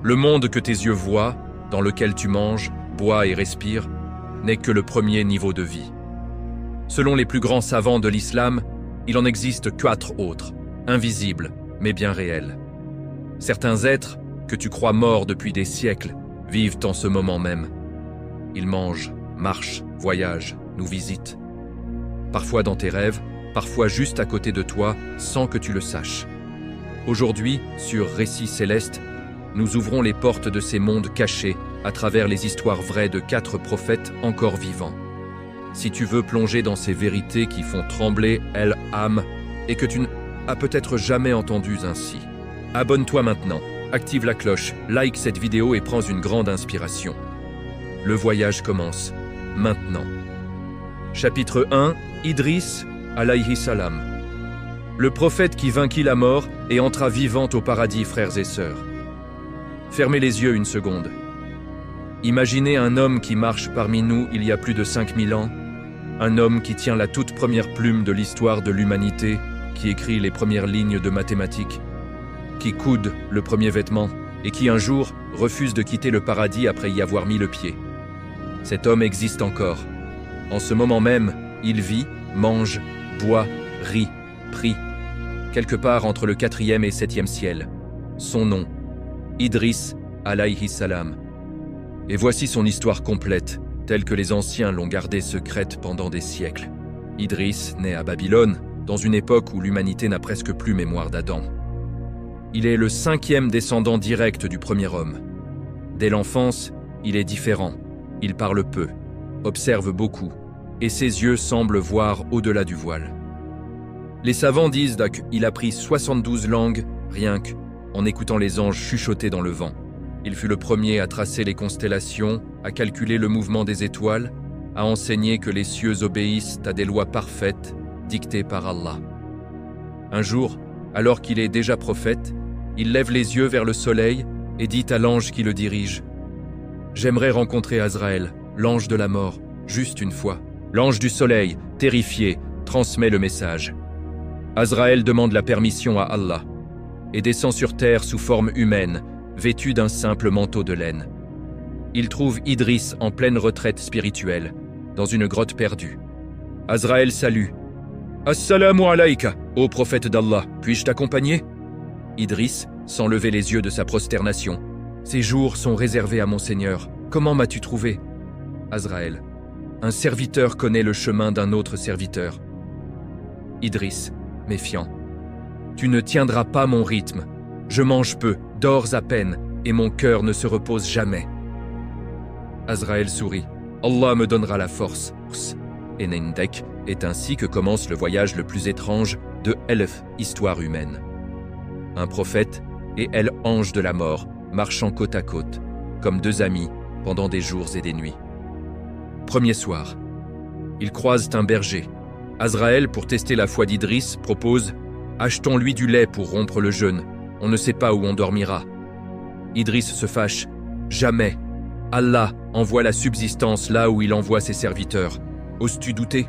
Le monde que tes yeux voient, dans lequel tu manges, bois et respires, n'est que le premier niveau de vie. Selon les plus grands savants de l'islam, il en existe 4 autres, invisibles mais bien réels. Certains êtres, que tu crois morts depuis des siècles, vivent en ce moment même. Ils mangent, marchent, voyagent, nous visitent. Parfois dans tes rêves, parfois juste à côté de toi, sans que tu le saches. Aujourd'hui, sur Récits Célestes, nous ouvrons les portes de ces mondes cachés à travers les histoires vraies de 4 prophètes encore vivants. Si tu veux plonger dans ces vérités qui font trembler l'âme et que tu n'as peut-être jamais entendues ainsi, abonne-toi maintenant, active la cloche, like cette vidéo et prends une grande inspiration. Le voyage commence maintenant. Chapitre 1, Idriss alayhi salam. Le prophète qui vainquit la mort et entra vivant au paradis, frères et sœurs. Fermez les yeux une seconde. Imaginez un homme qui marche parmi nous il y a plus de 5000 ans, un homme qui tient la toute première plume de l'histoire de l'humanité, qui écrit les premières lignes de mathématiques, qui coude le premier vêtement et qui un jour refuse de quitter le paradis après y avoir mis le pied. Cet homme existe encore. En ce moment même, il vit, mange, boit, rit, prie, quelque part entre le 4e et 7e ciel. Son nom, Idriss alayhi salam. Et voici son histoire complète, telle que les anciens l'ont gardée secrète pendant des siècles. Idriss naît à Babylone, dans une époque où l'humanité n'a presque plus mémoire d'Adam. Il est le 5e descendant direct du premier homme. Dès l'enfance, il est différent. Il parle peu, observe beaucoup, et ses yeux semblent voir au-delà du voile. Les savants disent qu'il a appris 72 langues, rien qu'en écoutant les anges chuchoter dans le vent. Il fut le premier à tracer les constellations, à calculer le mouvement des étoiles, à enseigner que les cieux obéissent à des lois parfaites, dictées par Allah. Un jour, alors qu'il est déjà prophète, il lève les yeux vers le soleil et dit à l'ange qui le dirige « J'aimerais rencontrer Azraël, l'ange de la mort, juste une fois. » L'ange du soleil, terrifié, transmet le message. Azraël demande la permission à Allah et descend sur terre sous forme humaine, vêtu d'un simple manteau de laine. Il trouve Idriss en pleine retraite spirituelle, dans une grotte perdue. Azraël salue. « Assalamu alayka, ô prophète d'Allah, puis-je t'accompagner » Idriss, sans lever les yeux de sa prosternation. « Ces jours sont réservés à mon Seigneur. Comment m'as-tu trouvé » Azraël. « Un serviteur connaît le chemin d'un autre serviteur. » Idriss, méfiant. « Tu ne tiendras pas mon rythme. Je mange peu, dors à peine, et mon cœur ne se repose jamais. » Azraël sourit. « Allah me donnera la force. » Et Nendek est ainsi que commence le voyage le plus étrange de Elf, histoire humaine. Un prophète et El, ange de la mort, marchant côte à côte, comme 2 amis, pendant des jours et des nuits. Premier soir. Ils croisent un berger. Azraël, pour tester la foi d'Idriss, propose « Achetons-lui du lait pour rompre le jeûne. On ne sait pas où on dormira. » Idriss se fâche. « Jamais. Allah envoie la subsistance là où il envoie ses serviteurs. Oses-tu douter ?»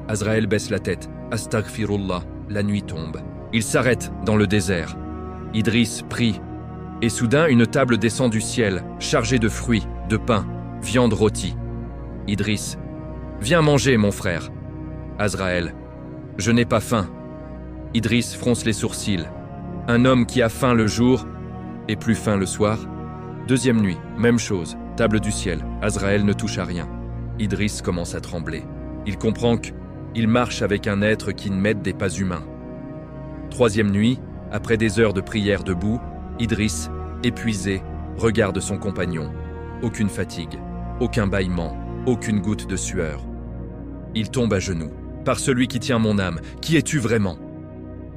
Azraël baisse la tête. « Astaghfirullah. » La nuit tombe. Il s'arrête dans le désert. Idriss prie. Et soudain, une table descend du ciel, chargée de fruits, de pain, viande rôtie. Idriss. « Viens manger, mon frère. » Azraël. « Je n'ai pas faim. » Idriss fronce les sourcils. Un homme qui a faim le jour et plus faim le soir. Deuxième nuit, même chose, table du ciel. Azraël ne touche à rien. Idriss commence à trembler. Il comprend qu'il marche avec un être qui ne m'aide des pas humains. Troisième nuit, après des heures de prière debout, Idriss, épuisé, regarde son compagnon. Aucune fatigue, aucun bâillement, aucune goutte de sueur. Il tombe à genoux. « Par celui qui tient mon âme, qui es-tu vraiment ?»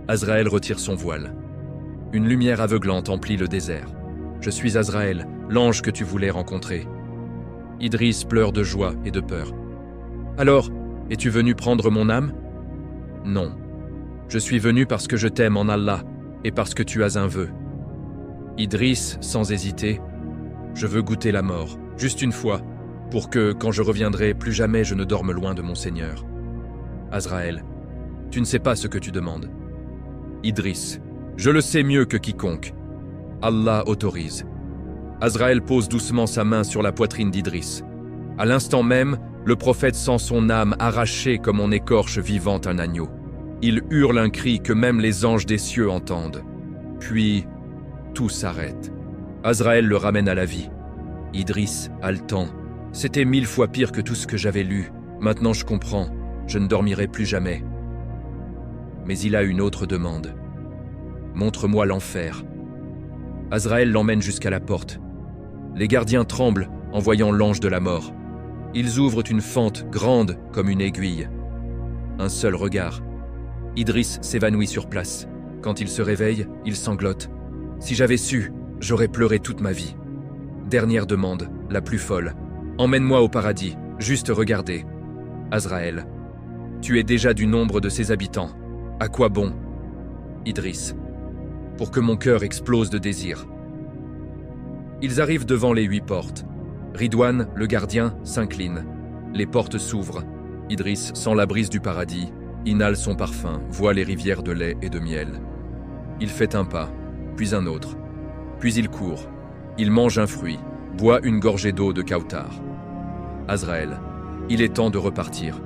Azraël retire son voile. Une lumière aveuglante emplit le désert. « Je suis Azraël, l'ange que tu voulais rencontrer. » Idriss pleure de joie et de peur. « Alors, es-tu venu prendre mon âme ?» « Non. Je suis venu parce que je t'aime en Allah et parce que tu as un vœu. » Idriss, sans hésiter, « Je veux goûter la mort, juste une fois, pour que, quand je reviendrai, plus jamais je ne dorme loin de mon Seigneur. » Azraël, « Tu ne sais pas ce que tu demandes. » Idriss, « Je le sais mieux que quiconque. Allah autorise. Azraël pose doucement sa main sur la poitrine d'Idriss. À l'instant même, le prophète sent son âme arrachée comme on écorche vivant un agneau. Il hurle un cri que même les anges des cieux entendent. Puis, tout s'arrête. Azraël le ramène à la vie. Idriss, haletant. C'était 1000 fois pire que tout ce que j'avais lu. Maintenant je comprends, je ne dormirai plus jamais. Mais il a une autre demande. Montre-moi l'enfer. Azraël l'emmène jusqu'à la porte. Les gardiens tremblent en voyant l'ange de la mort. Ils ouvrent une fente grande comme une aiguille. Un seul regard. Idriss s'évanouit sur place. Quand il se réveille, il sanglote. Si j'avais su, j'aurais pleuré toute ma vie. Dernière demande, la plus folle. Emmène-moi au paradis, juste regarder. Azraël. Tu es déjà du nombre de ses habitants. À quoi bon? Idriss. Pour que mon cœur explose de désir. Ils arrivent devant les 8 portes. Ridwan, le gardien, s'incline. Les portes s'ouvrent. Idriss sent la brise du paradis, inhale son parfum, voit les rivières de lait et de miel. Il fait un pas, puis un autre. Puis il court. Il mange un fruit, boit une gorgée d'eau de Kautar. Azraël. Il est temps de repartir.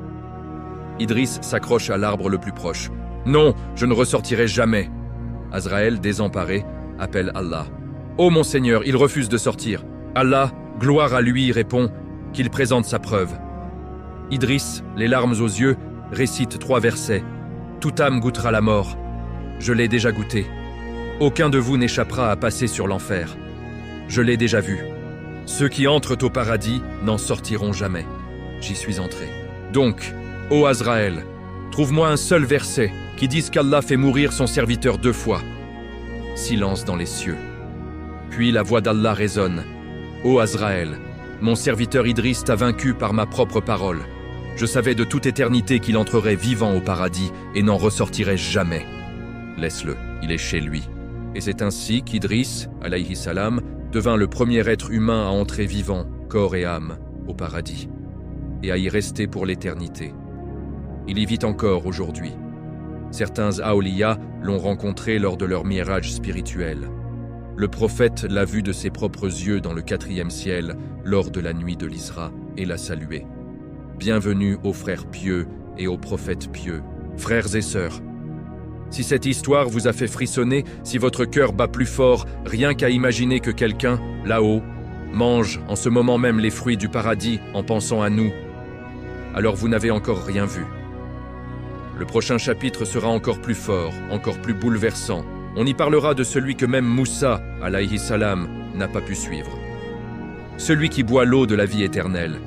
Idriss s'accroche à l'arbre le plus proche. Non, je ne ressortirai jamais. Azraël, désemparé, appelle Allah. Ô mon Seigneur, il refuse de sortir. Allah, gloire à lui, répond qu'il présente sa preuve. Idriss, les larmes aux yeux, récite 3 versets. Toute âme goûtera la mort. Je l'ai déjà goûté. Aucun de vous n'échappera à passer sur l'enfer. Je l'ai déjà vu. Ceux qui entrent au paradis n'en sortiront jamais. J'y suis entré. Donc, ô Azraël, trouve-moi un seul verset qui dise qu'Allah fait mourir son serviteur 2 fois. Silence dans les cieux. Puis la voix d'Allah résonne. Ô Azraël, mon serviteur Idriss t'a vaincu par ma propre parole. Je savais de toute éternité qu'il entrerait vivant au paradis et n'en ressortirait jamais. Laisse-le, il est chez lui. Et c'est ainsi qu'Idriss, alayhi salam, devint le premier être humain à entrer vivant, corps et âme, au paradis, et à y rester pour l'éternité. Il y vit encore aujourd'hui. Certains Aouliya l'ont rencontré lors de leur mirage spirituel. Le prophète l'a vu de ses propres yeux dans le 4e ciel lors de la nuit de l'Isra et l'a salué. Bienvenue aux frères pieux et aux prophètes pieux, frères et sœurs. Si cette histoire vous a fait frissonner, si votre cœur bat plus fort, rien qu'à imaginer que quelqu'un, là-haut, mange en ce moment même les fruits du paradis en pensant à nous, alors vous n'avez encore rien vu. Le prochain chapitre sera encore plus fort, encore plus bouleversant. On y parlera de celui que même Moussa, alayhi salam, n'a pas pu suivre. Celui qui boit l'eau de la vie éternelle.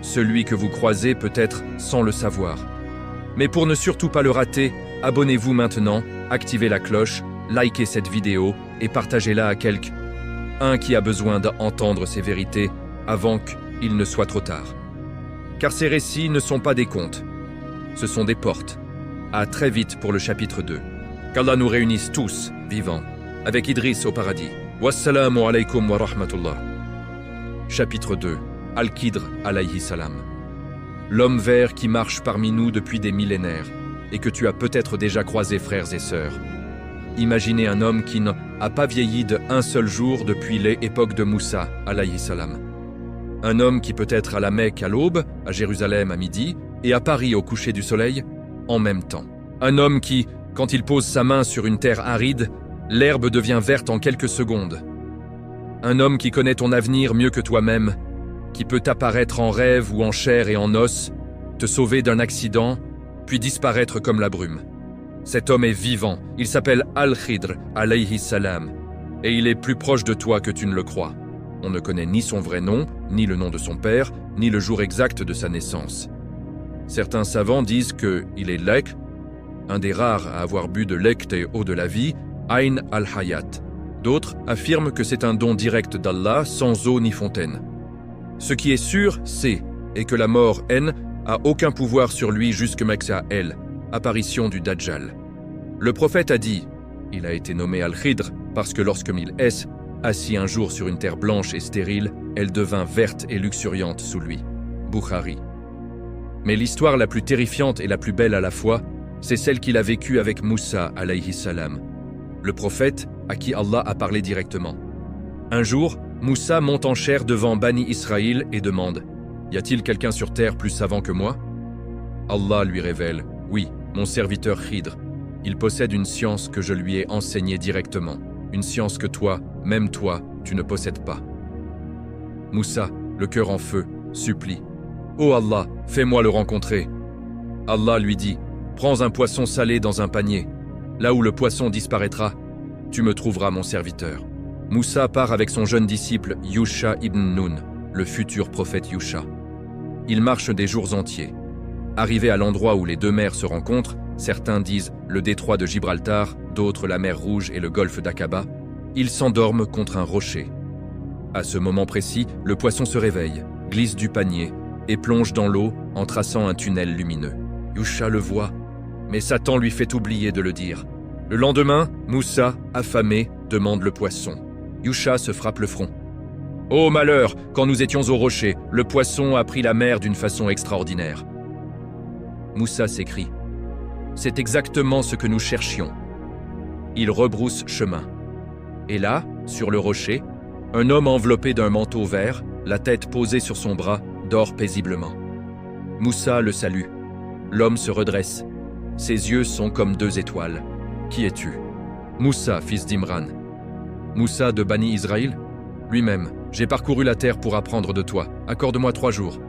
Celui que vous croisez peut-être sans le savoir. Mais pour ne surtout pas le rater, abonnez-vous maintenant, activez la cloche, likez cette vidéo et partagez-la à quelqu'un qui a besoin d'entendre ces vérités avant qu'il ne soit trop tard. Car ces récits ne sont pas des contes, ce sont des portes. À très vite pour le chapitre 2. Qu'Allah nous réunisse tous, vivants, avec Idriss au paradis. Wassalamu alaykum wa rahmatullah. Chapitre 2. Al-Khidr alayhi salam. L'homme vert qui marche parmi nous depuis des millénaires et que tu as peut-être déjà croisé, frères et sœurs. Imaginez un homme qui n'a pas vieilli d'un seul jour depuis l'époque de Moussa alayhi salam. Un homme qui peut être à la Mecque à l'aube, à Jérusalem à midi et à Paris au coucher du soleil en même temps. Un homme qui, quand il pose sa main sur une terre aride, l'herbe devient verte en quelques secondes. Un homme qui connaît ton avenir mieux que toi-même, qui peut apparaître en rêve ou en chair et en os, te sauver d'un accident, puis disparaître comme la brume. Cet homme est vivant, il s'appelle Al-Khidr, alayhi salam, et il est plus proche de toi que tu ne le crois. On ne connaît ni son vrai nom, ni le nom de son père, ni le jour exact de sa naissance. Certains savants disent qu'il est Lek, un des rares à avoir bu de l'Ekt et eau de la vie, Ayn al-Hayat. D'autres affirment que c'est un don direct d'Allah, sans eau ni fontaine. Ce qui est sûr, c'est que la mort, N, a aucun pouvoir sur lui jusque Meksa El, apparition du Dajjal. Le prophète a dit, il a été nommé Al-Khidr parce que lorsque il est assis un jour sur une terre blanche et stérile, elle devint verte et luxuriante sous lui. Bukhari. Mais l'histoire la plus terrifiante et la plus belle à la fois, c'est celle qu'il a vécue avec Moussa alayhi salam, le prophète à qui Allah a parlé directement. Un jour, Moussa monte en chair devant Bani Israël et demande « Y a-t-il quelqu'un sur terre plus savant que moi ?» Allah lui révèle « Oui, mon serviteur Khidr. Il possède une science que je lui ai enseignée directement, une science que toi, même toi, tu ne possèdes pas. » Moussa, le cœur en feu, supplie « Oh Allah, fais-moi le rencontrer. » Allah lui dit « Prends un poisson salé dans un panier. Là où le poisson disparaîtra, tu me trouveras mon serviteur. » Moussa part avec son jeune disciple Yusha ibn Nun, le futur prophète Yusha. Ils marchent des jours entiers. Arrivés à l'endroit où les deux mers se rencontrent, certains disent le détroit de Gibraltar, d'autres la mer Rouge et le golfe d'Aqaba, ils s'endorment contre un rocher. À ce moment précis, le poisson se réveille, glisse du panier et plonge dans l'eau en traçant un tunnel lumineux. Yusha le voit, mais Satan lui fait oublier de le dire. Le lendemain, Moussa, affamé, demande le poisson. Yusha se frappe le front. « Oh malheur, quand nous étions au rocher, le poisson a pris la mer d'une façon extraordinaire. » Moussa s'écrie. « C'est exactement ce que nous cherchions. » Il rebrousse chemin. Et là, sur le rocher, un homme enveloppé d'un manteau vert, la tête posée sur son bras, dort paisiblement. Moussa le salue. L'homme se redresse. Ses yeux sont comme deux étoiles. « Qui es-tu » ? Moussa, fils d'Imran. Moussa de Bani Israël ? Lui-même. J'ai parcouru la terre pour apprendre de toi. Accorde-moi 3 jours.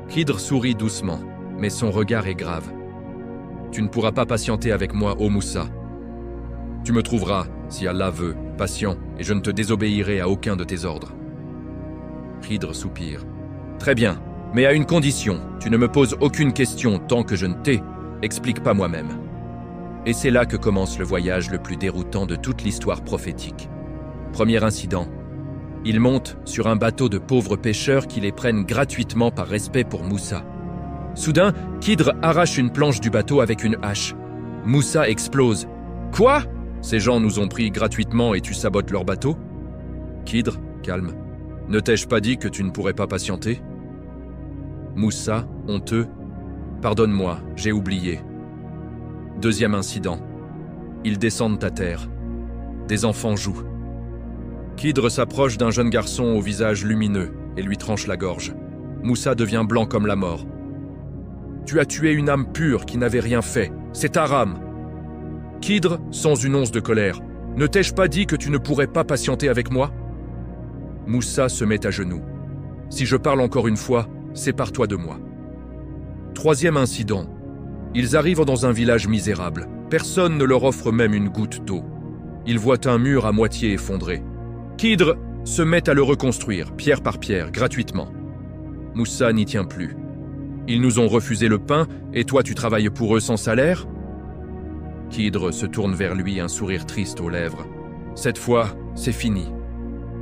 Khidr sourit doucement, mais son regard est grave. Tu ne pourras pas patienter avec moi, ô Moussa. Tu me trouveras, si Allah veut, patient, et je ne te désobéirai à aucun de tes ordres. Khidr soupire. Très bien, mais à une condition. Tu ne me poses aucune question tant que je ne explique pas moi-même. Et c'est là que commence le voyage le plus déroutant de toute l'histoire prophétique. Premier incident. Ils montent sur un bateau de pauvres pêcheurs qui les prennent gratuitement par respect pour Moussa. Soudain, Khidr arrache une planche du bateau avec une hache. Moussa explose. « Quoi ? Ces gens nous ont pris gratuitement et tu sabotes leur bateau ?» Khidr, calme. « Ne t'ai-je pas dit que tu ne pourrais pas patienter ?» Moussa, honteux. « Pardonne-moi, j'ai oublié. » Deuxième incident. Ils descendent à terre. Des enfants jouent. Khidr s'approche d'un jeune garçon au visage lumineux et lui tranche la gorge. Moussa devient blanc comme la mort. « Tu as tué une âme pure qui n'avait rien fait. C'est haram. » Khidr, sans une once de colère. « Ne t'ai-je pas dit que tu ne pourrais pas patienter avec moi ?» Moussa se met à genoux. « Si je parle encore une fois, sépare-toi de moi. » Troisième incident. Ils arrivent dans un village misérable. Personne ne leur offre même une goutte d'eau. Ils voient un mur à moitié effondré. Khidr se met à le reconstruire, pierre par pierre, gratuitement. Moussa n'y tient plus. Ils nous ont refusé le pain, et toi tu travailles pour eux sans salaire ? Khidr se tourne vers lui, un sourire triste aux lèvres. Cette fois, c'est fini.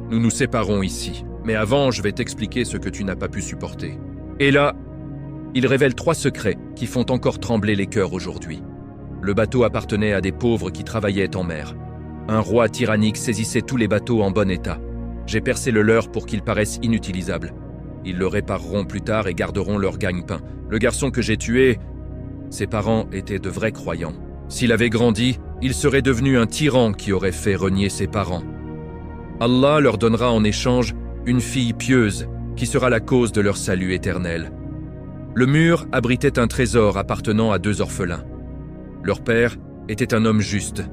Nous nous séparons ici, mais avant je vais t'expliquer ce que tu n'as pas pu supporter. Et là, il révèle 3 secrets qui font encore trembler les cœurs aujourd'hui. Le bateau appartenait à des pauvres qui travaillaient en mer. Un roi tyrannique saisissait tous les bateaux en bon état. J'ai percé le leur pour qu'ils paraissent inutilisables. Ils le répareront plus tard et garderont leur gagne-pain. Le garçon que j'ai tué, ses parents étaient de vrais croyants. S'il avait grandi, il serait devenu un tyran qui aurait fait renier ses parents. Allah leur donnera en échange une fille pieuse qui sera la cause de leur salut éternel. Le mur abritait un trésor appartenant à 2 orphelins. Leur père était un homme juste.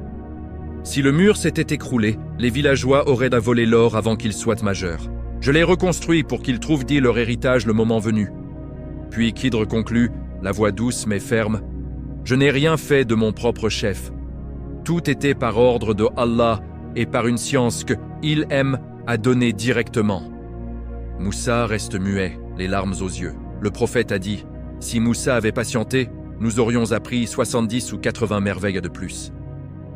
Si le mur s'était écroulé, les villageois auraient à voler l'or avant qu'ils soient majeurs. Je l'ai reconstruit pour qu'ils trouvent dit leur héritage le moment venu. Puis Khidr conclut, la voix douce mais ferme, « Je n'ai rien fait de mon propre chef. Tout était par ordre de Allah et par une science que il aime à donner directement. » Moussa reste muet, les larmes aux yeux. Le prophète a dit, « Si Moussa avait patienté, nous aurions appris 70 ou 80 merveilles de plus. »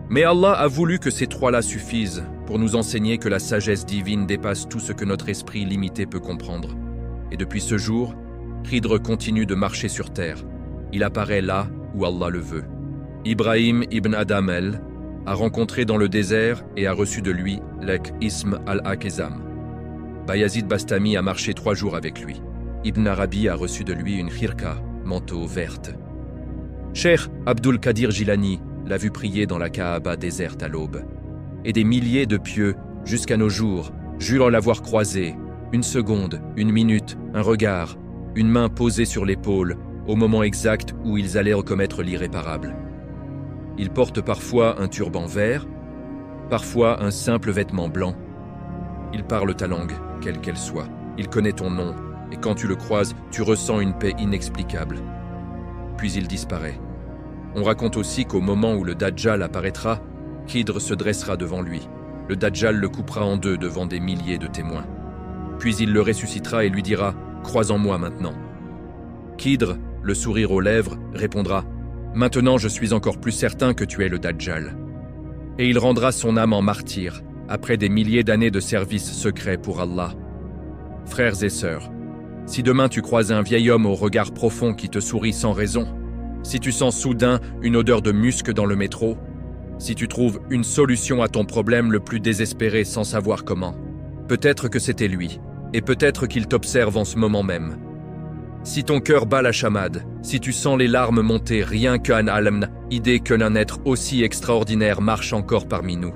Mais Allah a voulu que ces 3-là suffisent pour nous enseigner que la sagesse divine dépasse tout ce que notre esprit limité peut comprendre. Et depuis ce jour, Khidr continue de marcher sur terre. Il apparaît là où Allah le veut. Ibrahim ibn Adamel a rencontré dans le désert et a reçu de lui l'Ek Ism al-Akezam. Bayazid Bastami a marché 3 jours avec lui. Ibn Arabi a reçu de lui une khirka, manteau verte. Cheikh Abdul Qadir Jilani l'a vu prier dans la Kaaba déserte à l'aube. Et des milliers de pieux, jusqu'à nos jours, Jure l'avoir croisé, une seconde, une minute, un regard, une main posée sur l'épaule, au moment exact où ils allaient commettre l'irréparable. Il porte parfois un turban vert, parfois un simple vêtement blanc. Il parle ta langue, quelle qu'elle soit. Il connaît ton nom, et quand tu le croises, tu ressens une paix inexplicable. Puis il disparaît. On raconte aussi qu'au moment où le Dajjal apparaîtra, Khidr se dressera devant lui. Le Dajjal le coupera en deux devant des milliers de témoins. Puis il le ressuscitera et lui dira « Crois en moi maintenant ». Khidr, le sourire aux lèvres, répondra « Maintenant je suis encore plus certain que tu es le Dajjal ». Et il rendra son âme en martyr, après des milliers d'années de service secret pour Allah. Frères et sœurs, si demain tu croises un vieil homme au regard profond qui te sourit sans raison, si tu sens soudain une odeur de musc dans le métro, si tu trouves une solution à ton problème le plus désespéré sans savoir comment, peut-être que c'était lui, et peut-être qu'il t'observe en ce moment même. Si ton cœur bat la chamade, si tu sens les larmes monter rien qu'un alamna, idée qu'un être aussi extraordinaire marche encore parmi nous,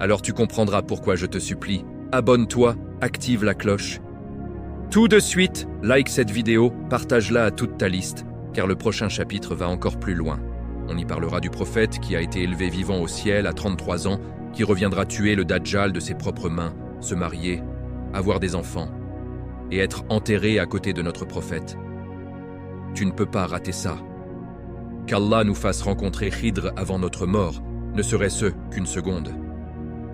alors tu comprendras pourquoi je te supplie, abonne-toi, active la cloche. Tout de suite, like cette vidéo, partage-la à toute ta liste, car le prochain chapitre va encore plus loin. On y parlera du prophète qui a été élevé vivant au ciel à 33 ans, qui reviendra tuer le Dajjal de ses propres mains, se marier, avoir des enfants, et être enterré à côté de notre prophète. Tu ne peux pas rater ça. Qu'Allah nous fasse rencontrer Khidr avant notre mort, ne serait-ce qu'une seconde.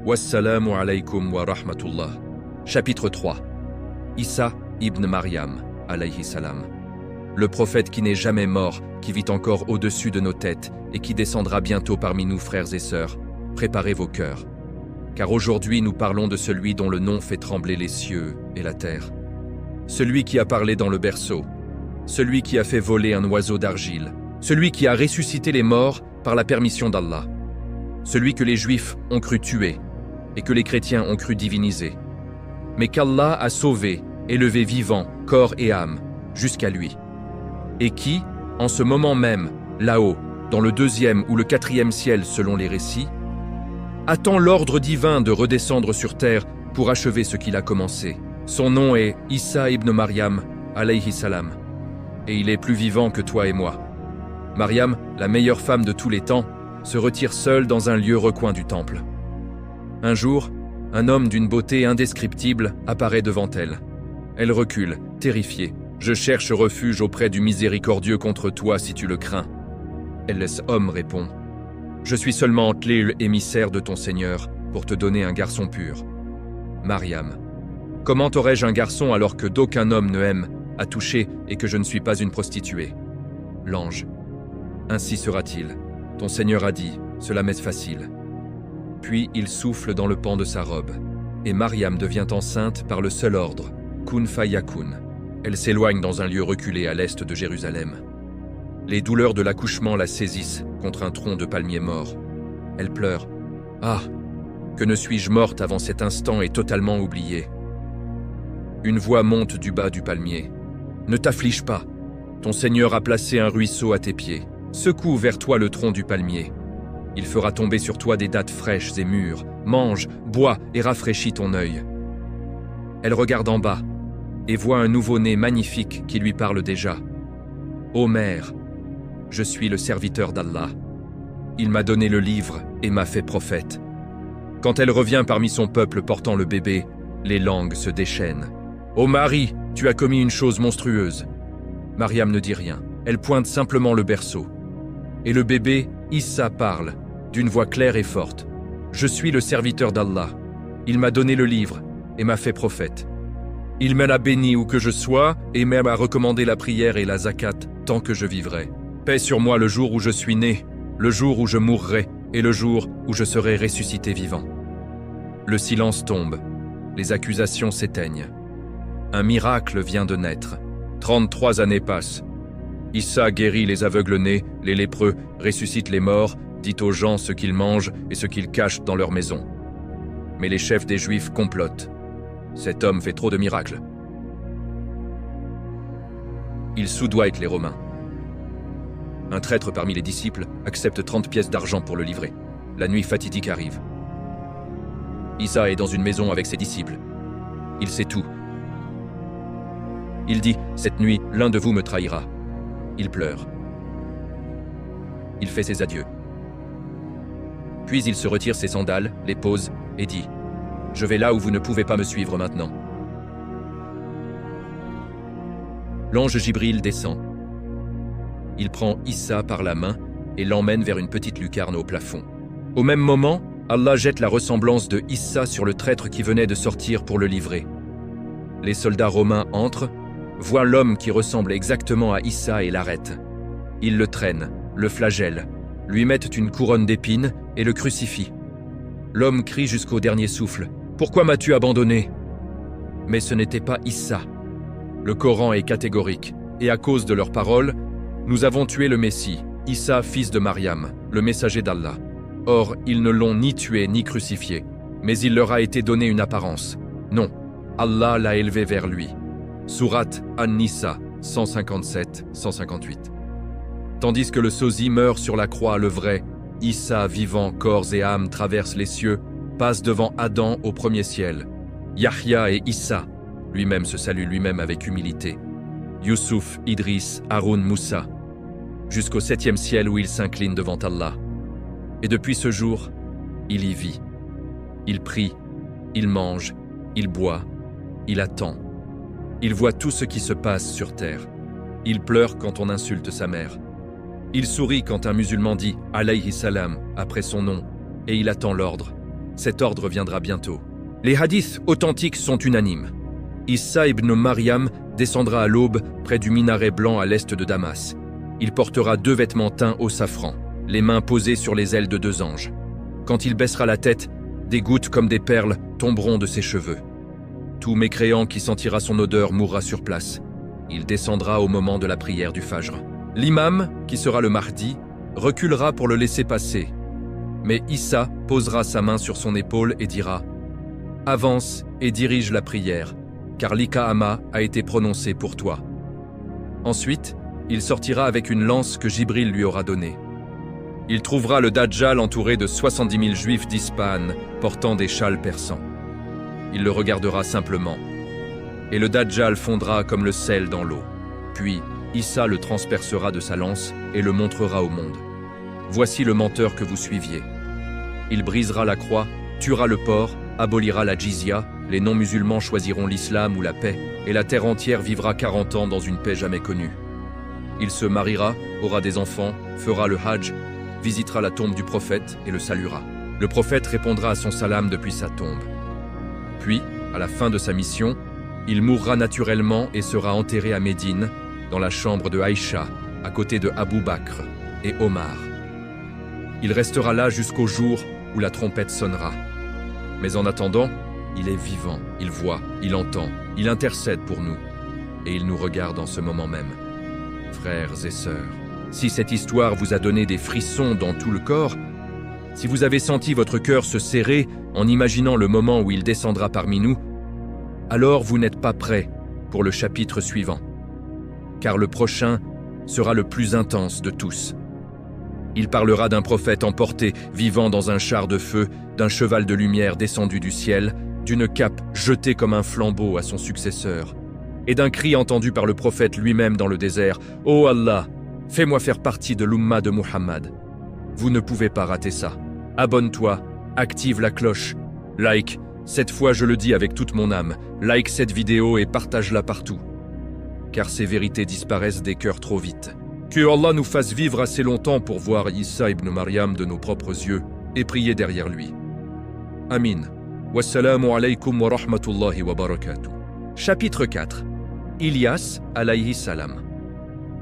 Wassalamu alaykum wa rahmatullah. Chapitre 3. Isa ibn Maryam, alayhi salam. Le prophète qui n'est jamais mort, qui vit encore au-dessus de nos têtes et qui descendra bientôt parmi nous, frères et sœurs. Préparez vos cœurs. Car aujourd'hui nous parlons de celui dont le nom fait trembler les cieux et la terre. Celui qui a parlé dans le berceau. Celui qui a fait voler un oiseau d'argile. Celui qui a ressuscité les morts par la permission d'Allah. Celui que les Juifs ont cru tuer et que les chrétiens ont cru diviniser. Mais qu'Allah a sauvé, élevé vivant, corps et âme, jusqu'à lui. Et qui, en ce moment même, là-haut, dans le 2e ou le 4e ciel selon les récits, attend l'ordre divin de redescendre sur terre pour achever ce qu'il a commencé. Son nom est Isa ibn Maryam, alayhi salam, et il est plus vivant que toi et moi. Maryam, la meilleure femme de tous les temps, se retire seule dans un lieu recoin du temple. Un jour, un homme d'une beauté indescriptible apparaît devant elle. Elle recule, terrifiée. « Je cherche refuge auprès du miséricordieux contre toi si tu le crains. » Elle laisse homme répond. « Je suis seulement Antlil, émissaire de ton Seigneur, pour te donner un garçon pur. » Maryam. « Comment aurais-je un garçon alors que d'aucun homme ne aime, à toucher et que je ne suis pas une prostituée ?» L'ange. « Ainsi sera-t-il. Ton Seigneur a dit, cela m'est facile. » Puis il souffle dans le pan de sa robe, et Maryam devient enceinte par le seul ordre, Kun fayakun. Elle s'éloigne dans un lieu reculé à l'est de Jérusalem. Les douleurs de l'accouchement la saisissent contre un tronc de palmier mort. Elle pleure. « Ah, que ne suis-je morte avant cet instant et totalement oubliée ?» Une voix monte du bas du palmier. « Ne t'afflige pas. Ton Seigneur a placé un ruisseau à tes pieds. Secoue vers toi le tronc du palmier. Il fera tomber sur toi des dattes fraîches et mûres. Mange, bois et rafraîchis ton œil. » Elle regarde en bas et voit un nouveau-né magnifique qui lui parle déjà. « Ô mère, je suis le serviteur d'Allah. Il m'a donné le livre et m'a fait prophète. » Quand elle revient parmi son peuple portant le bébé, les langues se déchaînent. « Ô mari, tu as commis une chose monstrueuse. » Maryam ne dit rien, elle pointe simplement le berceau. Et le bébé, Issa, parle, d'une voix claire et forte. « Je suis le serviteur d'Allah. Il m'a donné le livre et m'a fait prophète. Il m'a béni où que je sois et même a recommandé la prière et la zakat tant que je vivrai. Paix sur moi le jour où je suis né, le jour où je mourrai et le jour où je serai ressuscité vivant. » Le silence tombe, les accusations s'éteignent. Un miracle vient de naître. 33 années passent. Issa guérit les aveugles-nés, les lépreux, ressuscite les morts, dit aux gens ce qu'ils mangent et ce qu'ils cachent dans leur maison. Mais les chefs des Juifs complotent. Cet homme fait trop de miracles. Il soudoie les Romains. Un traître parmi les disciples accepte 30 pièces d'argent pour le livrer. La nuit fatidique arrive. Issa est dans une maison avec ses disciples. Il sait tout. Il dit, cette nuit, l'un de vous me trahira. Il pleure. Il fait ses adieux. Puis il se retire ses sandales, les pose et dit, je vais là où vous ne pouvez pas me suivre maintenant. L'ange Jibril descend. Il prend Issa par la main et l'emmène vers une petite lucarne au plafond. Au même moment, Allah jette la ressemblance de Issa sur le traître qui venait de sortir pour le livrer. Les soldats romains entrent, voient l'homme qui ressemble exactement à Issa et l'arrêtent. Ils le traînent, le flagellent, lui mettent une couronne d'épines et le crucifient. L'homme crie jusqu'au dernier souffle, « Pourquoi m'as-tu abandonné ?» Mais ce n'était pas Issa. Le Coran est catégorique, et à cause de leurs paroles, nous avons tué le Messie, Issa, fils de Mariam, le messager d'Allah. Or, ils ne l'ont ni tué ni crucifié, mais il leur a été donné une apparence. Non, Allah l'a élevé vers lui. Sourate An-Nisa 157-158. Tandis que le sosie meurt sur la croix, le vrai, Issa, vivant, corps et âme, traverse les cieux, passe devant Adam au premier ciel. Yahya et Issa, lui-même se salue lui-même avec humilité. Youssouf, Idriss, Haroun, Moussa, jusqu'au 7e ciel où il s'incline devant Allah. Et depuis ce jour, il y vit. Il prie, il mange, il boit, il attend. Il voit tout ce qui se passe sur terre. Il pleure quand on insulte sa mère. Il sourit quand un musulman dit « alayhi salam » après son nom, et il attend l'ordre. Cet ordre viendra bientôt. Les hadiths authentiques sont unanimes. Issa ibn Maryam descendra à l'aube près du minaret blanc à l'est de Damas. Il portera 2 vêtements teints au safran, les mains posées sur les ailes de 2 anges. Quand il baissera la tête, des gouttes comme des perles tomberont de ses cheveux. Tout mécréant qui sentira son odeur mourra sur place. Il descendra au moment de la prière du Fajr. L'imam, qui sera le Mahdi, reculera pour le laisser passer. Mais Issa posera sa main sur son épaule et dira « Avance et dirige la prière, car l'Iqaama a été prononcé pour toi. » Ensuite, il sortira avec une lance que Jibril lui aura donnée. Il trouvera le Dajjal entouré de 70 000 juifs d'Ispahan, portant des châles persans. Il le regardera simplement, et le Dajjal fondra comme le sel dans l'eau. Puis, Issa le transpercera de sa lance et le montrera au monde. Voici le menteur que vous suiviez. Il brisera la croix, tuera le porc, abolira la jizya, les non-musulmans choisiront l'islam ou la paix, et la terre entière vivra 40 ans dans une paix jamais connue. Il se mariera, aura des enfants, fera le hajj, visitera la tombe du prophète et le saluera. Le prophète répondra à son salam depuis sa tombe. Puis, à la fin de sa mission, il mourra naturellement et sera enterré à Médine, dans la chambre de Aïcha, à côté de Abu Bakr et Omar. Il restera là jusqu'au jour où la trompette sonnera. Mais en attendant, il est vivant, il voit, il entend, il intercède pour nous. Et il nous regarde en ce moment même. Frères et sœurs, si cette histoire vous a donné des frissons dans tout le corps, si vous avez senti votre cœur se serrer en imaginant le moment où il descendra parmi nous, alors vous n'êtes pas prêts pour le chapitre suivant. Car le prochain sera le plus intense de tous. Il parlera d'un prophète emporté, vivant dans un char de feu, d'un cheval de lumière descendu du ciel, d'une cape jetée comme un flambeau à son successeur, et d'un cri entendu par le prophète lui-même dans le désert « Ô Allah, fais-moi faire partie de l'umma de Muhammad. » Vous ne pouvez pas rater ça. Abonne-toi, active la cloche, like, cette fois je le dis avec toute mon âme, like cette vidéo et partage-la partout. Car ces vérités disparaissent des cœurs trop vite. Que Allah nous fasse vivre assez longtemps pour voir Issa ibn Maryam de nos propres yeux et prier derrière lui. Amin. Wassalamu alaykum wa rahmatullahi wa barakatuh. Chapitre 4. Ilyas alayhi salam.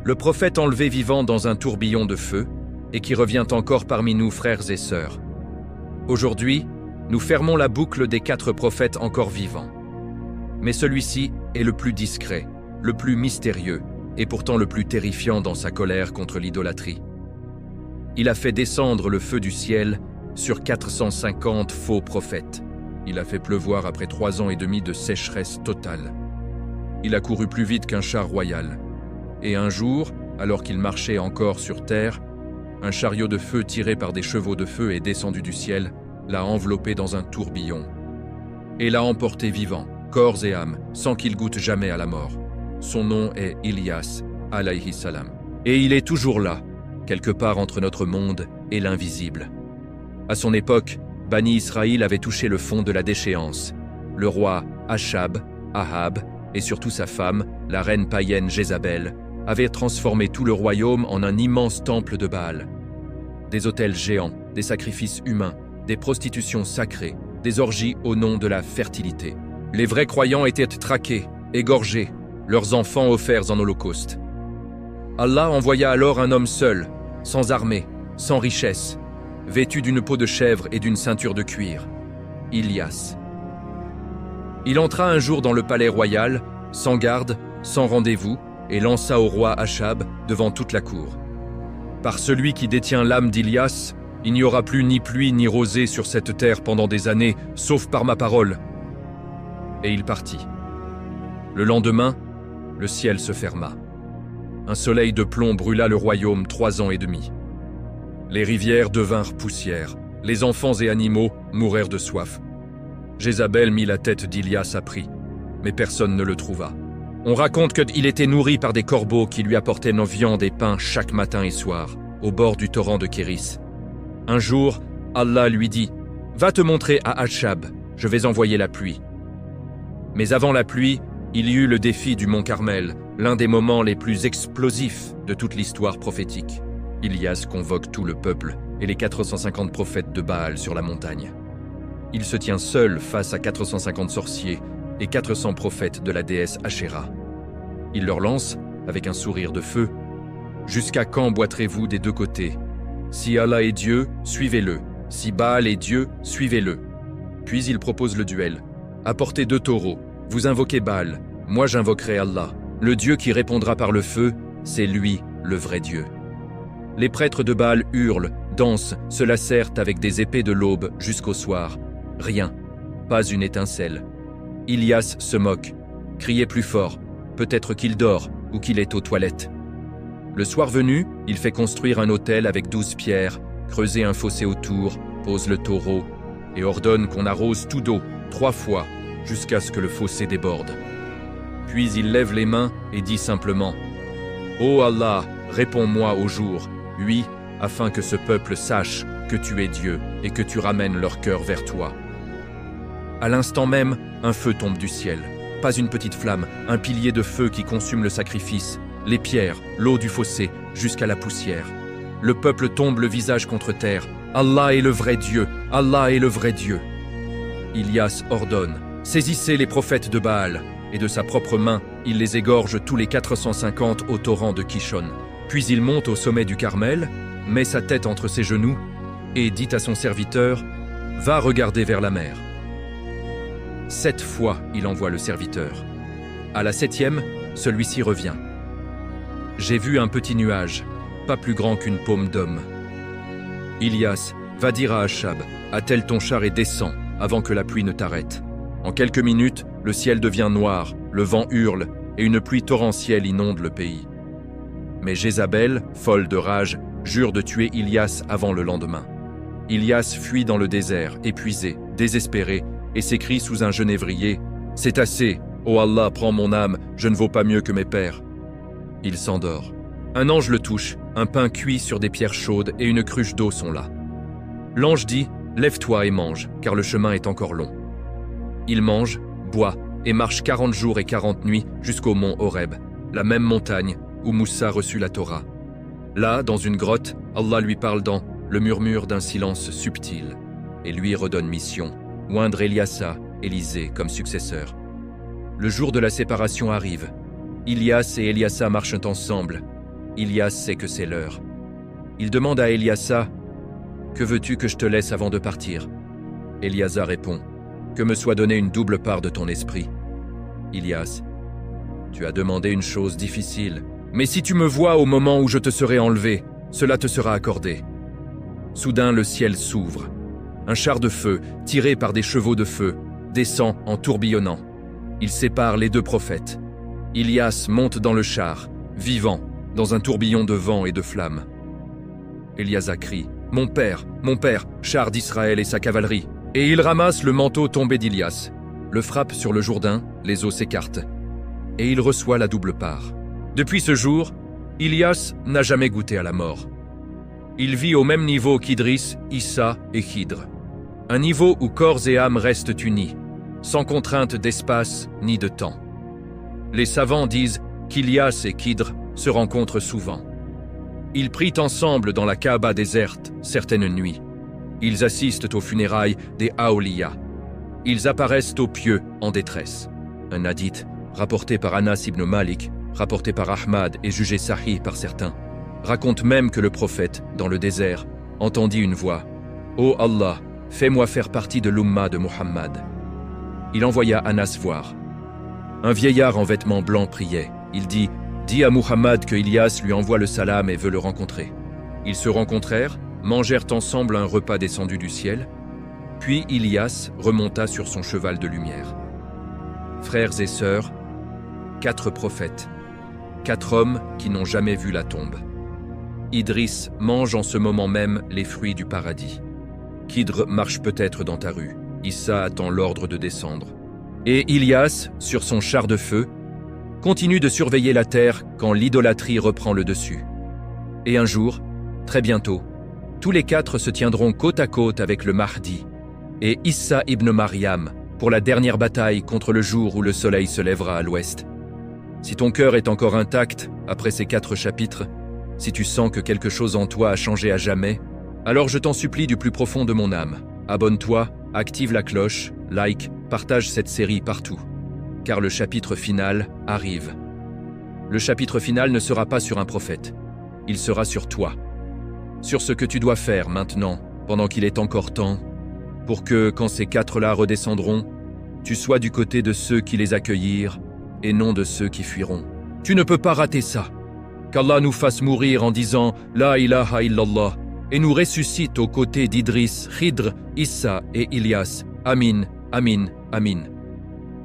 Le prophète enlevé vivant dans un tourbillon de feu et qui revient encore parmi nous, frères et sœurs. Aujourd'hui, nous fermons la boucle des 4 prophètes encore vivants. Mais celui-ci est le plus discret, le plus mystérieux et pourtant le plus terrifiant dans sa colère contre l'idolâtrie. Il a fait descendre le feu du ciel sur 450 faux prophètes. Il a fait pleuvoir après 3 ans et demi de sécheresse totale. Il a couru plus vite qu'un char royal. Et un jour, alors qu'il marchait encore sur terre, un chariot de feu tiré par des chevaux de feu est descendu du ciel, l'a enveloppé dans un tourbillon et l'a emporté vivant, corps et âme, sans qu'il goûte jamais à la mort. Son nom est Ilyas, alayhi salam. Et il est toujours là, quelque part entre notre monde et l'invisible. À son époque, Bani Israël avait touché le fond de la déchéance. Le roi Achab, Ahab, et surtout sa femme, la reine païenne Jézabel, avaient transformé tout le royaume en un immense temple de Baal. Des autels géants, des sacrifices humains, des prostitutions sacrées, des orgies au nom de la fertilité. Les vrais croyants étaient traqués, égorgés, leurs enfants offerts en holocauste. Allah envoya alors un homme seul, sans armée, sans richesse, vêtu d'une peau de chèvre et d'une ceinture de cuir, Ilyas. Il entra un jour dans le palais royal, sans garde, sans rendez-vous, et lança au roi Achab devant toute la cour. Par celui qui détient l'âme d'Ilyas, il n'y aura plus ni pluie ni rosée sur cette terre pendant des années, sauf par ma parole. Et il partit. Le lendemain, le ciel se ferma. Un soleil de plomb brûla le royaume 3 ans et demi. Les rivières devinrent poussière, les enfants et animaux mourèrent de soif. Jézabel mit la tête d'Ilyas à prix, mais personne ne le trouva. On raconte qu'il était nourri par des corbeaux qui lui apportaient nos viandes et pain chaque matin et soir, au bord du torrent de Kéris. Un jour, Allah lui dit « Va te montrer à Achab, je vais envoyer la pluie. » Mais avant la pluie, il y eut le défi du mont Carmel, l'un des moments les plus explosifs de toute l'histoire prophétique. Ilyas convoque tout le peuple et les 450 prophètes de Baal sur la montagne. Il se tient seul face à 450 sorciers et 400 prophètes de la déesse Ashéra. Il leur lance, avec un sourire de feu, « Jusqu'à quand boiterez-vous des deux côtés? Si Allah est Dieu, suivez-le. Si Baal est Dieu, suivez-le. » Puis il propose le duel. « Apportez 2 taureaux. Vous invoquez Baal. Moi j'invoquerai Allah. Le Dieu qui répondra par le feu, c'est lui, le vrai Dieu. » Les prêtres de Baal hurlent, dansent, se lacèrent avec des épées de l'aube jusqu'au soir. Rien, pas une étincelle. Ilyas se moque. Criez plus fort, peut-être qu'il dort ou qu'il est aux toilettes. Le soir venu, il fait construire un autel avec 12 pierres, creuser un fossé autour, pose le taureau et ordonne qu'on arrose tout d'eau 3 fois jusqu'à ce que le fossé déborde. Puis il lève les mains et dit simplement « Ô Allah, réponds-moi au jour, oui, afin que ce peuple sache que tu es Dieu et que tu ramènes leur cœur vers toi. » À l'instant même, un feu tombe du ciel. Pas une petite flamme, un pilier de feu qui consume le sacrifice, les pierres, l'eau du fossé, jusqu'à la poussière. Le peuple tombe le visage contre terre. Allah est le vrai Dieu, Allah est le vrai Dieu. Ilyas ordonne, saisissez les prophètes de Baal, et de sa propre main, il les égorge tous les 450 au torrent de Kishon. Puis il monte au sommet du Carmel, met sa tête entre ses genoux, et dit à son serviteur, « Va regarder vers la mer. » 7 fois, il envoie le serviteur. À la 7e, celui-ci revient. « J'ai vu un petit nuage, pas plus grand qu'une paume d'homme. » Ilyas, va dire à Achab, attelle ton char et descends, avant que la pluie ne t'arrête. En quelques minutes, le ciel devient noir, le vent hurle, et une pluie torrentielle inonde le pays. Mais Jézabel, folle de rage, jure de tuer Ilyas avant le lendemain. Ilyas fuit dans le désert, épuisé, désespéré, et s'écrie sous un genévrier « C'est assez, ô Allah, prends mon âme, je ne vaux pas mieux que mes pères. » Il s'endort. Un ange le touche, un pain cuit sur des pierres chaudes et une cruche d'eau sont là. L'ange dit « Lève-toi et mange, car le chemin est encore long. » Il mange, boit et marche 40 jours et 40 nuits jusqu'au mont Horeb, la même montagne où Moussa reçut la Torah. Là, dans une grotte, Allah lui parle dans le murmure d'un silence subtil et lui redonne mission, oindre Eliassa, Élisée, comme successeur. Le jour de la séparation arrive. Ilyas et Eliassa marchent ensemble. Ilyas sait que c'est l'heure. Il demande à Eliassa « Que veux-tu que je te laisse avant de partir ?» Eliassa répond « Que me soit donnée une double part de ton esprit. » Ilyas « Tu as demandé une chose difficile, mais si tu me vois au moment où je te serai enlevé, cela te sera accordé. » Soudain le ciel s'ouvre. Un char de feu, tiré par des chevaux de feu, descend en tourbillonnant. Il sépare les 2 prophètes. Ilyas monte dans le char, vivant, dans un tourbillon de vent et de flammes. Eliasa crie « Mon père, char d'Israël et sa cavalerie !» Et il ramasse le manteau tombé d'Ilyas. le frappe sur le Jourdain, les eaux s'écartent, et il reçoit la double part. Depuis ce jour, Ilyas n'a jamais goûté à la mort. Il vit au même niveau qu'Idriss, Issa et Khidr. Un niveau où corps et âme restent unis, sans contrainte d'espace ni de temps. Les savants disent qu'Ilyas et Khidr se rencontrent souvent. Ils prient ensemble dans la Kaaba déserte certaines nuits. Ils assistent aux funérailles des Aouliya. Ils apparaissent aux pieux en détresse. Un hadith, rapporté par Anas ibn Malik, rapporté par Ahmad et jugé sahih par certains, raconte même que le prophète, dans le désert, entendit une voix « Ô Allah, fais-moi faire partie de l'umma de Muhammad ». Il envoya Anas voir. Un vieillard en vêtements blancs priait. Il dit « Dis à Muhammad que Ilyas lui envoie le salam et veut le rencontrer ». Ils se rencontrèrent, mangèrent ensemble un repas descendu du ciel, puis Ilyas remonta sur son cheval de lumière. Frères et sœurs, 4 prophètes, 4 hommes qui n'ont jamais vu la tombe. Idriss mange en ce moment même les fruits du paradis. Khidr marche peut-être dans ta rue. Issa attend l'ordre de descendre. Et Ilyas, sur son char de feu, continue de surveiller la terre quand l'idolâtrie reprend le dessus. Et un jour, très bientôt, tous les 4 se tiendront côte à côte avec le Mahdi et Issa ibn Maryam pour la dernière bataille contre le jour où le soleil se lèvera à l'ouest. Si ton cœur est encore intact après ces 4 chapitres, si tu sens que quelque chose en toi a changé à jamais, alors je t'en supplie du plus profond de mon âme, abonne-toi, active la cloche, like, partage cette série partout, car le chapitre final arrive. Le chapitre final ne sera pas sur un prophète, il sera sur toi, sur ce que tu dois faire maintenant, pendant qu'il est encore temps, pour que, quand ces 4-là redescendront, tu sois du côté de ceux qui les accueillirent et non de ceux qui fuiront. Tu ne peux pas rater ça. Qu'Allah nous fasse mourir en disant « La ilaha illallah » et nous ressuscite aux côtés d'Idriss, Khidr, Issa et Ilyas. Amin, amin, amin.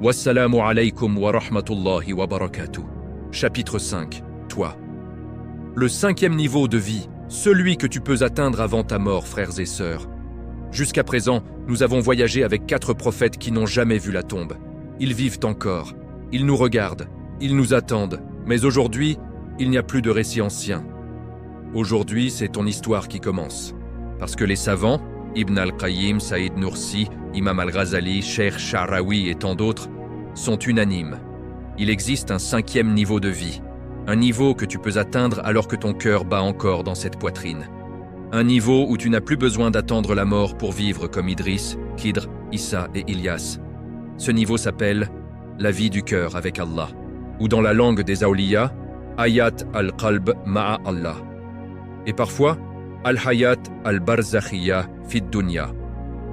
Wassalamu alaykum wa rahmatullahi wa barakatuh. Chapitre 5. Toi. Le 5e niveau de vie, celui que tu peux atteindre avant ta mort, frères et sœurs. Jusqu'à présent, nous avons voyagé avec 4 prophètes qui n'ont jamais vu la tombe. Ils vivent encore. Ils nous regardent. Ils nous attendent. Mais aujourd'hui, il n'y a plus de récit ancien. Aujourd'hui, c'est ton histoire qui commence. Parce que les savants, Ibn al-Qayyim, Saïd Nursi, Imam al-Ghazali, Cheikh Sha'rawi et tant d'autres, sont unanimes. Il existe un 5e niveau de vie. Un niveau que tu peux atteindre alors que ton cœur bat encore dans cette poitrine. Un niveau où tu n'as plus besoin d'attendre la mort pour vivre comme Idriss, Khidr, Issa et Ilyas. Ce niveau s'appelle la vie du cœur avec Allah, ou dans la langue des Awliya, Hayat al-Qalb ma'a Allah. Et parfois, Al-Hayat al-Barzakhiya fid dunya,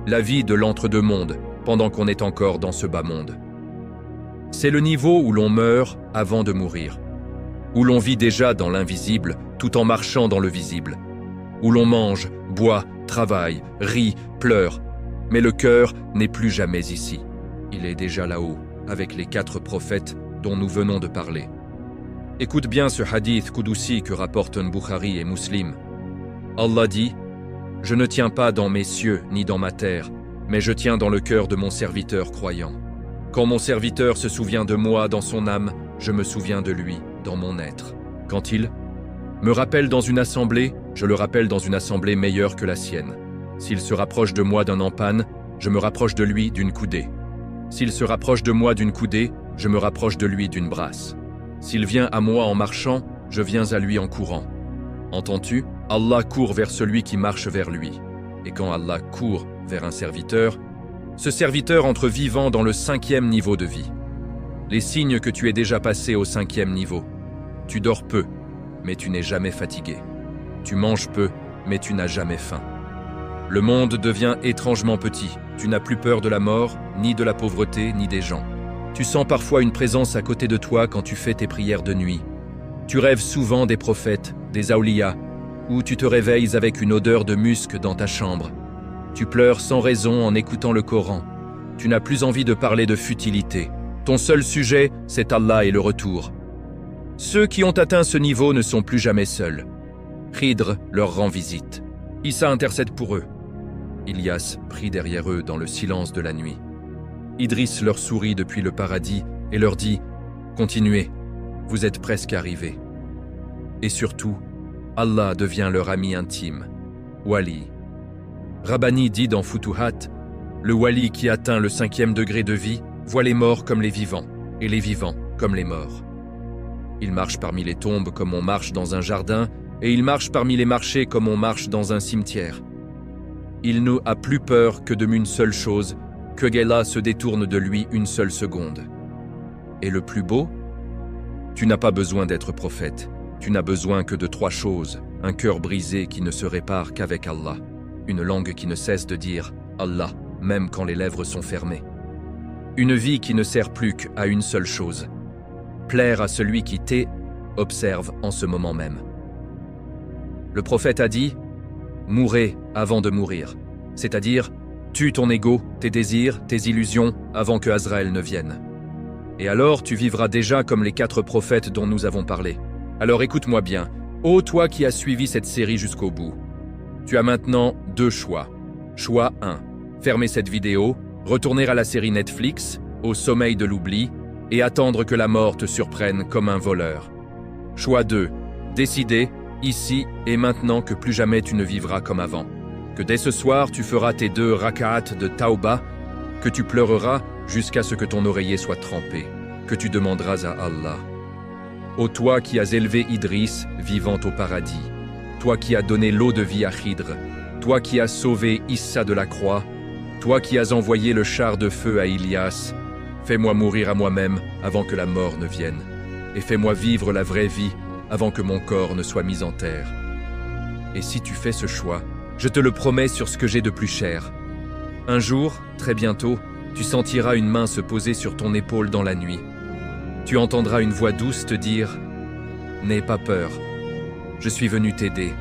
la vie de l'entre-deux-mondes pendant qu'on est encore dans ce bas monde. C'est le niveau où l'on meurt avant de mourir, où l'on vit déjà dans l'invisible tout en marchant dans le visible, où l'on mange, boit, travaille, rit, pleure, mais le cœur n'est plus jamais ici. Il est déjà là-haut, avec les 4 prophètes dont nous venons de parler. Écoute bien ce hadith Qudusi que rapportent Bukhari et Muslim. Allah dit « Je ne tiens pas dans mes cieux ni dans ma terre, mais je tiens dans le cœur de mon serviteur croyant. Quand mon serviteur se souvient de moi dans son âme, je me souviens de lui dans mon être. Quand il me rappelle dans une assemblée, je le rappelle dans une assemblée meilleure que la sienne. S'il se rapproche de moi d'un empan, je me rapproche de lui d'une coudée. S'il se rapproche de moi d'une coudée, je me rapproche de lui d'une brasse. S'il vient à moi en marchant, je viens à lui en courant. Entends-tu? Allah court vers celui qui marche vers lui. Et quand Allah court vers un serviteur, ce serviteur entre vivant dans le 5e niveau de vie. Les signes que tu es déjà passé au 5e niveau. Tu dors peu, mais tu n'es jamais fatigué. Tu manges peu, mais tu n'as jamais faim. Le monde devient étrangement petit. Tu n'as plus peur de la mort, ni de la pauvreté, ni des gens. Tu sens parfois une présence à côté de toi quand tu fais tes prières de nuit. Tu rêves souvent des prophètes, des awliya, ou tu te réveilles avec une odeur de musc dans ta chambre. Tu pleures sans raison en écoutant le Coran. Tu n'as plus envie de parler de futilité. Ton seul sujet, c'est Allah et le retour. Ceux qui ont atteint ce niveau ne sont plus jamais seuls. Khidr leur rend visite. Issa intercède pour eux. Ilyas prie derrière eux dans le silence de la nuit. Idriss leur sourit depuis le paradis et leur dit « Continuez, vous êtes presque arrivés. » Et surtout, Allah devient leur ami intime, Wali. Rabbani dit dans Futuhat, le Wali qui atteint le 5e degré de vie voit les morts comme les vivants, et les vivants comme les morts. Il marche parmi les tombes comme on marche dans un jardin, et il marche parmi les marchés comme on marche dans un cimetière. Il n'a plus peur que d'une seule chose, que qu'Allah se détourne de lui une seule seconde. Et le plus beau? Tu n'as pas besoin d'être prophète. Tu n'as besoin que de 3 choses, un cœur brisé qui ne se répare qu'avec Allah, une langue qui ne cesse de dire « Allah » même quand les lèvres sont fermées, une vie qui ne sert plus qu'à une seule chose, plaire à celui qui t'observe en ce moment même. Le prophète a dit « Mourez avant de mourir », c'est-à-dire « Tue ton ego, tes désirs, tes illusions avant que Azraël ne vienne. » Et alors tu vivras déjà comme les 4 prophètes dont nous avons parlé. Alors écoute-moi bien, ô toi qui as suivi cette série jusqu'au bout. Tu as maintenant 2 choix. Choix 1. Fermer cette vidéo, retourner à la série Netflix, au sommeil de l'oubli, et attendre que la mort te surprenne comme un voleur. Choix 2. Décider, ici et maintenant, que plus jamais tu ne vivras comme avant. Que dès ce soir tu feras tes 2 rak'at de Tauba, que tu pleureras jusqu'à ce que ton oreiller soit trempé, que tu demanderas à Allah. Ô toi qui as élevé Idriss, vivant au paradis, toi qui as donné l'eau de vie à Khidr, toi qui as sauvé Issa de la croix, toi qui as envoyé le char de feu à Ilias, fais-moi mourir à moi-même avant que la mort ne vienne, et fais-moi vivre la vraie vie avant que mon corps ne soit mis en terre. Et si tu fais ce choix, je te le promets sur ce que j'ai de plus cher. Un jour, très bientôt, tu sentiras une main se poser sur ton épaule dans la nuit. Tu entendras une voix douce te dire « N'aie pas peur, je suis venu t'aider. »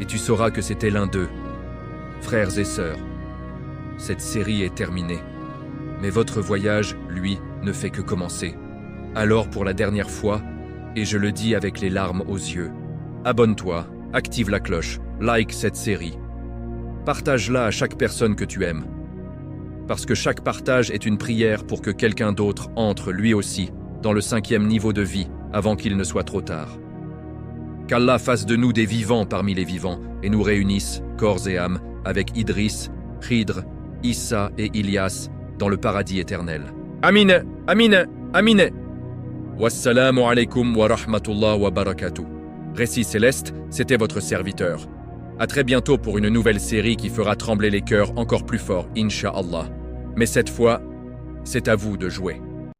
Et tu sauras que c'était l'un d'eux. Frères et sœurs, cette série est terminée. Mais votre voyage, lui, ne fait que commencer. Alors pour la dernière fois, et je le dis avec les larmes aux yeux, abonne-toi, active la cloche, like cette série. Partage-la à chaque personne que tu aimes. Parce que chaque partage est une prière pour que quelqu'un d'autre entre lui aussi dans le 5e niveau de vie avant qu'il ne soit trop tard. Qu'Allah fasse de nous des vivants parmi les vivants et nous réunisse, corps et âme, avec Idriss, Khidr, Issa et Ilias dans le paradis éternel. Amin, amin, amin. Wassalamu alaikum wa rahmatullah wa barakatuh. Récit céleste, c'était votre serviteur. À très bientôt pour une nouvelle série qui fera trembler les cœurs encore plus fort, Inch'Allah. Mais cette fois, c'est à vous de jouer.